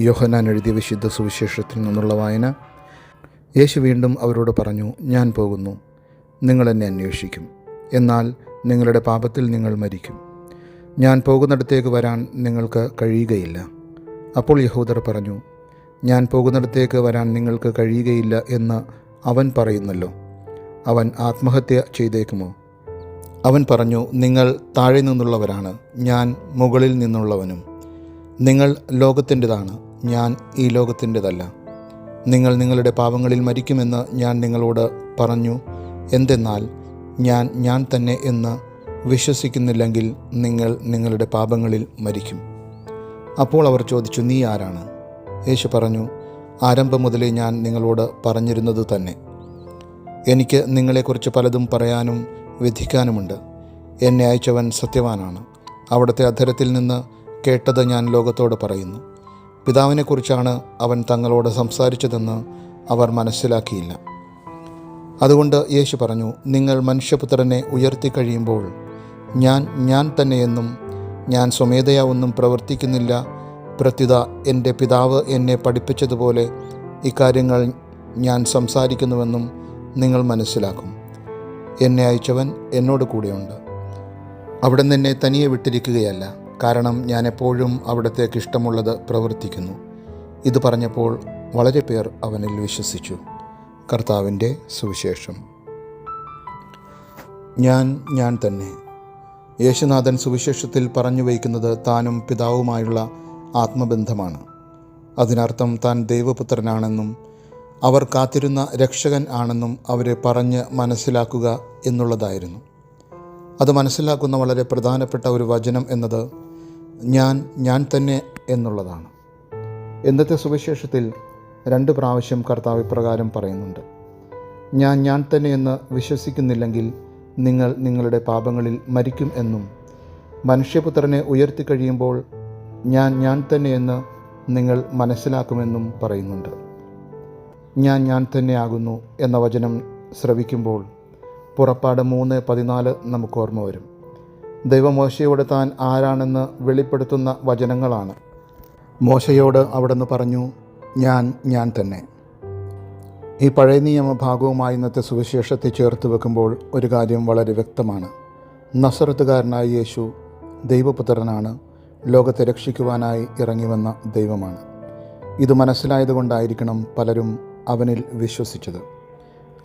യോഹന്നാൻ എഴുതിയ വിശുദ്ധ സുവിശേഷത്തിൽ നിന്നുള്ള വായന. യേശു വീണ്ടും അവരോട് പറഞ്ഞു, ഞാൻ പോകുന്നു, നിങ്ങൾ എന്നെ അന്വേഷിക്കും, എന്നാൽ നിങ്ങളുടെ പാപത്തിൽ നിങ്ങൾ മരിക്കും. ഞാൻ പോകുന്നിടത്തേക്ക് വരാൻ നിങ്ങൾക്ക് കഴിയുകയില്ല. അപ്പോൾ യഹൂദർ പറഞ്ഞു, ഞാൻ പോകുന്നിടത്തേക്ക് വരാൻ നിങ്ങൾക്ക് കഴിയുകയില്ല എന്ന് അവൻ പറയുന്നല്ലോ, അവൻ ആത്മഹത്യ ചെയ്തേക്കുമോ? അവൻ പറഞ്ഞു, നിങ്ങൾ താഴെ നിന്നുള്ളവരാണ്, ഞാൻ മുകളിൽ നിന്നുള്ളവനും. നിങ്ങൾ ലോകത്തിൻ്റെതാണ്, ഞാൻ ഈ ലോകത്തിൻ്റെതല്ല. നിങ്ങൾ നിങ്ങളുടെ പാപങ്ങളിൽ മരിക്കുമെന്ന് ഞാൻ നിങ്ങളോട് പറഞ്ഞു. എന്തെന്നാൽ ഞാൻ തന്നെ എന്ന് വിശ്വസിക്കുന്നില്ലെങ്കിൽ നിങ്ങൾ നിങ്ങളുടെ പാപങ്ങളിൽ മരിക്കും. അപ്പോൾ അവർ ചോദിച്ചു, നീ ആരാണ്? യേശു പറഞ്ഞു, ആരംഭം മുതലേ ഞാൻ നിങ്ങളോട് പറഞ്ഞിരുന്നത് തന്നെ. എനിക്ക് നിങ്ങളെക്കുറിച്ച് പലതും പറയാനും വിധിക്കാനുമുണ്ട്. എന്നെ അയച്ചവൻ സത്യവാനാണ്. അവിടുത്തെ അധരത്തിൽ നിന്ന് കേട്ടത് ഞാൻ ലോകത്തോട് പറയുന്നു. പിതാവിനെക്കുറിച്ചാണ് അവൻ തങ്ങളോട് സംസാരിച്ചതെന്ന് അവർ മനസ്സിലാക്കിയില്ല. അതുകൊണ്ട് യേശു പറഞ്ഞു, നിങ്ങൾ മനുഷ്യപുത്രനെ ഉയർത്തിക്കഴിയുമ്പോൾ ഞാൻ തന്നെയെന്നും ഞാൻ സ്വമേധയാ ഒന്നും പ്രവർത്തിക്കുന്നില്ല, പ്രത്യുത എൻ്റെ പിതാവ് എന്നെ പഠിപ്പിച്ചതുപോലെ ഇക്കാര്യങ്ങൾ ഞാൻ സംസാരിക്കുന്നുവെന്നും നിങ്ങൾ മനസ്സിലാക്കും. എന്നെ അയച്ചവൻ എന്നോട് കൂടെയുണ്ട്. അവിടുന്ന് എന്നെ തനിയെ വിട്ടിരിക്കുകയല്ല, കാരണം ഞാൻ എപ്പോഴും അവിടത്തേക്ക് ഇഷ്ടമുള്ളത് പ്രവർത്തിക്കുന്നു. ഇത് പറഞ്ഞപ്പോൾ വളരെ പേർ അവനിൽ വിശ്വസിച്ചു. കർത്താവിൻ്റെ സുവിശേഷം. ഞാൻ തന്നെ. യേശുനാഥൻ സുവിശേഷത്തിൽ പറഞ്ഞു വയ്ക്കുന്നത് താനും പിതാവുമായുള്ള ആത്മബന്ധമാണ്. അതിനർത്ഥം താൻ ദൈവപുത്രനാണെന്നും അവർ കാത്തിരുന്ന രക്ഷകൻ ആണെന്നും അവരെ പറഞ്ഞ് മനസ്സിലാക്കുക എന്നുള്ളതായിരുന്നു. അത് മനസ്സിലാക്കുന്ന വളരെ പ്രധാനപ്പെട്ട ഒരു വചനം എന്നത് ഞാൻ തന്നെ എന്നുള്ളതാണ്. ഇന്നത്തെ സുവിശേഷത്തിൽ 2 പ്രാവശ്യം കർത്താവ് ഇപ്രകാരം പറയുന്നുണ്ട്, ഞാൻ തന്നെ എന്ന് വിശ്വസിക്കുന്നില്ലെങ്കിൽ നിങ്ങൾ നിങ്ങളുടെ പാപങ്ങളിൽ മരിക്കും എന്നും, മനുഷ്യപുത്രനെ ഉയർത്തിക്കഴിയുമ്പോൾ ഞാൻ തന്നെ എന്ന് നിങ്ങൾ മനസ്സിലാക്കുമെന്നും പറയുന്നുണ്ട്. ഞാൻ തന്നെ ആകുന്നു എന്ന വചനം ശ്രവിക്കുമ്പോൾ പുറപ്പാട് 3:14 നമുക്ക് ഓർമ്മ വരും. ദൈവം മോശയോട് താൻ ആരാണെന്ന് വെളിപ്പെടുത്തുന്ന വചനങ്ങളാണ്. മോശയോട് അവിടുന്ന് പറഞ്ഞു, ഞാൻ തന്നെ. ഈ പഴയ നിയമ ഭാഗവുമായി ഇന്നത്തെ സുവിശേഷത്തെ ചേർത്ത് വെക്കുമ്പോൾ ഒരു കാര്യം വളരെ വ്യക്തമാണ്. നസറത്തുകാരനായ യേശു ദൈവപുത്രനാണ്, ലോകത്തെ രക്ഷിക്കുവാനായി ഇറങ്ങിവന്ന ദൈവമാണ്. ഇത് മനസ്സിലായതുകൊണ്ടായിരിക്കണം പലരും അവനിൽ വിശ്വസിച്ചത്.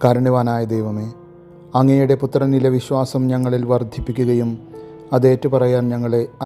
കാരുണ്യവാനായ ദൈവമേ, അങ്ങയുടെ പുത്രനിലെ വിശ്വാസം ഞങ്ങളിൽ വർദ്ധിപ്പിക്കുകയും അത് ഏറ്റുപറയാൻ ഞങ്ങളെ